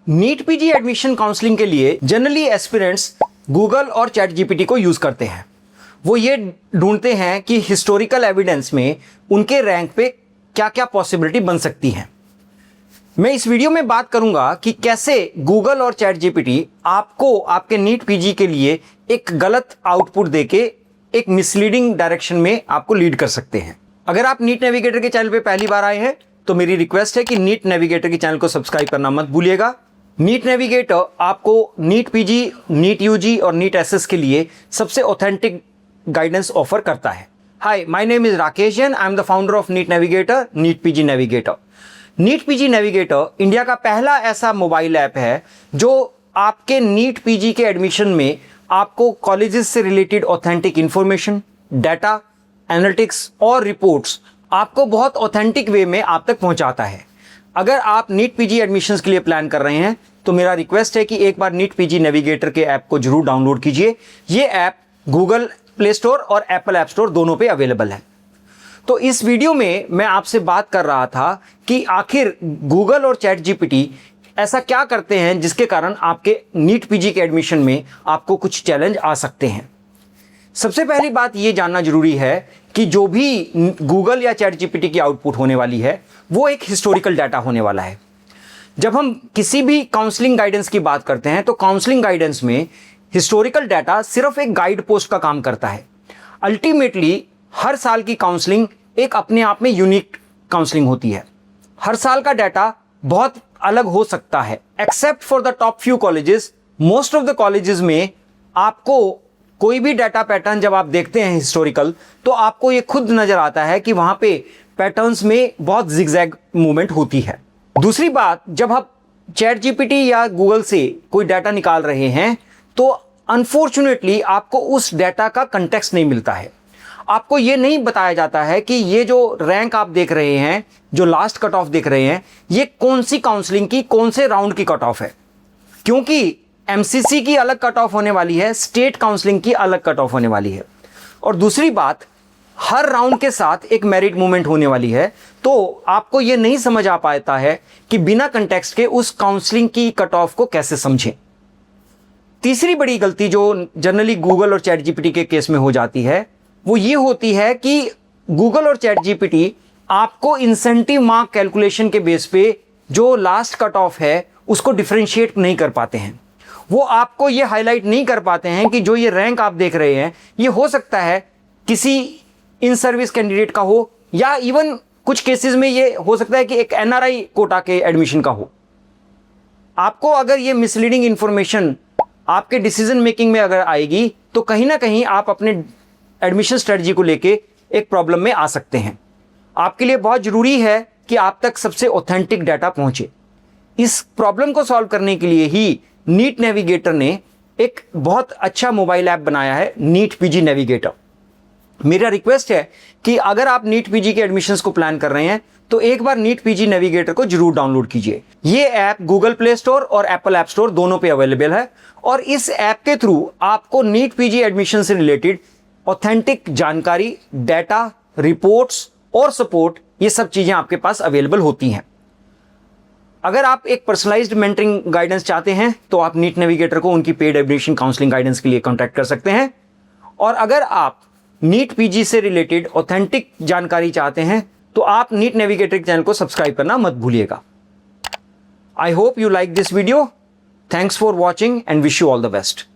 NEET PG admission counselling के लिए generally aspirants Google और चैट जीपीटी को यूज करते हैं। वो ये ढूंढते हैं कि हिस्टोरिकल एविडेंस में उनके रैंक पे क्या क्या पॉसिबिलिटी बन सकती हैं। मैं इस वीडियो में बात करूंगा कि कैसे गूगल और चैट जीपीटी आपको आपके नीट पीजी के लिए एक गलत आउटपुट देके एक मिसलीडिंग डायरेक्शन में आपको लीड कर सकते हैं। अगर आप नीट नेविगेटर के चैनल पे पहली बार आए हैं तो मेरी रिक्वेस्ट है कि नीट नेविगेटर के चैनल को सब्सक्राइब करना मत भूलिएगा। नीट नेविगेटर आपको नीट पीजी, नीट यूजी और नीट एसएस के लिए सबसे ऑथेंटिक गाइडेंस ऑफर करता है। Hi, my name is Rakesh Jain. I am the founder of NEET navigator, NEET PG navigator. NEET PG navigator India का पहला ऐसा मोबाइल ऐप है जो आपके नीट पीजी के एडमिशन में आपको कॉलेजेस से related authentic information, data, analytics और रिपोर्ट्स आपको बहुत ऑथेंटिक वे में आप तक पहुंचाता है। अगर आप नीट पीजी एडमिशन्स के लिए प्लान कर रहे हैं तो मेरा रिक्वेस्ट है कि एक बार नीट पीजी नेविगेटर के ऐप को जरूर डाउनलोड कीजिए। ये ऐप गूगल प्ले स्टोर और एप्पल ऐप स्टोर दोनों पे अवेलेबल है। तो इस वीडियो में मैं आपसे बात कर रहा था कि आखिर गूगल और चैट जीपीटी ऐसा क्या करते हैं जिसके कारण आपके नीट पीजी के एडमिशन में आपको कुछ चैलेंज आ सकते हैं। सबसे पहली बात यह जानना जरूरी है कि जो भी गूगल या चैट जीपीटी की आउटपुट होने वाली है वो एक हिस्टोरिकल डाटा होने वाला है। जब हम किसी भी काउंसलिंग गाइडेंस की बात करते हैं तो काउंसलिंग गाइडेंस में हिस्टोरिकल डाटा सिर्फ एक गाइड पोस्ट का काम करता है। अल्टीमेटली हर साल की काउंसलिंग एक अपने आप में यूनिक काउंसलिंग होती है। हर साल का डाटा बहुत अलग हो सकता है। Except for the top few colleges, most of the colleges में आपको कोई भी डाटा पैटर्न जब आप देखते हैं हिस्टोरिकल तो आपको ये खुद नजर आता है कि वहां पे पैटर्न्स में बहुत जिगजैग मूवमेंट होती है। दूसरी बात, जब आप चैट जीपीटी या गूगल से कोई डाटा निकाल रहे हैं तो अनफॉर्चुनेटली आपको उस डाटा का कंटेक्स्ट नहीं मिलता है। आपको ये नहीं बताया जाता है कि ये जो रैंक आप देख रहे हैं, जो लास्ट कट ऑफ देख रहे हैं, ये कौन सी काउंसलिंग की, कौन से राउंड की कट ऑफ है। क्योंकि एमसीसी की अलग कट ऑफ होने वाली है, स्टेट काउंसलिंग की अलग कट ऑफ होने वाली है। और दूसरी बात, हर राउंड के साथ एक मेरिट मूवमेंट होने वाली है। तो आपको यह नहीं समझ आ पाता है कि बिना कंटेक्स्ट के उस काउंसलिंग की कट ऑफ को कैसे समझें। तीसरी बड़ी गलती जो जनरली गूगल और चैट जीपीटी के केस में हो जाती है वो ये होती है कि गूगल और चैट जीपीटी आपको इंसेंटिव मार्क कैलकुलेशन के बेस पे जो लास्ट कट ऑफ है उसको डिफरेंशिएट नहीं कर पाते हैं। वो आपको ये हाईलाइट नहीं कर पाते हैं कि जो ये रैंक आप देख रहे हैं ये हो सकता है किसी इन सर्विस कैंडिडेट का हो या इवन कुछ केसेस में ये हो सकता है कि एक एनआरआई कोटा के एडमिशन का हो। आपको अगर ये मिसलीडिंग इंफॉर्मेशन आपके डिसीजन मेकिंग में अगर आएगी तो कहीं ना कहीं आप अपने एडमिशन स्ट्रेटजी को लेके एक प्रॉब्लम में आ सकते हैं। आपके लिए बहुत जरूरी है कि आप तक सबसे ऑथेंटिक डाटा पहुंचे। इस प्रॉब्लम को सॉल्व करने के लिए ही नीट नेविगेटर ने एक बहुत अच्छा मोबाइल ऐप बनाया है, नीट पीजी नेविगेटर। मेरा रिक्वेस्ट है कि अगर आप नीट पीजी के एडमिशन्स को प्लान कर रहे हैं तो एक बार नीट पीजी नेविगेटर को जरूर डाउनलोड कीजिए। ये ऐप गूगल प्ले स्टोर और एप्पल ऐप स्टोर दोनों पे अवेलेबल है और इस ऐप के थ्रू आपको नीट पीजी एडमिशन से रिलेटेड ऑथेंटिक जानकारी, डाटा, रिपोर्ट्स और सपोर्ट, ये सब चीजें आपके पास अवेलेबल होती हैं। अगर आप एक पर्सनलाइज्ड मेंटरिंग गाइडेंस चाहते हैं तो आप नीट नेविगेटर को उनकी पेड एडमिशन काउंसलिंग गाइडेंस के लिए कॉन्टैक्ट कर सकते हैं। और अगर आप नीट पीजी से रिलेटेड ऑथेंटिक जानकारी चाहते हैं तो आप नीट नेविगेटर चैनल को सब्सक्राइब करना मत भूलिएगा। I hope you like this video. Thanks for watching and wish you all the best.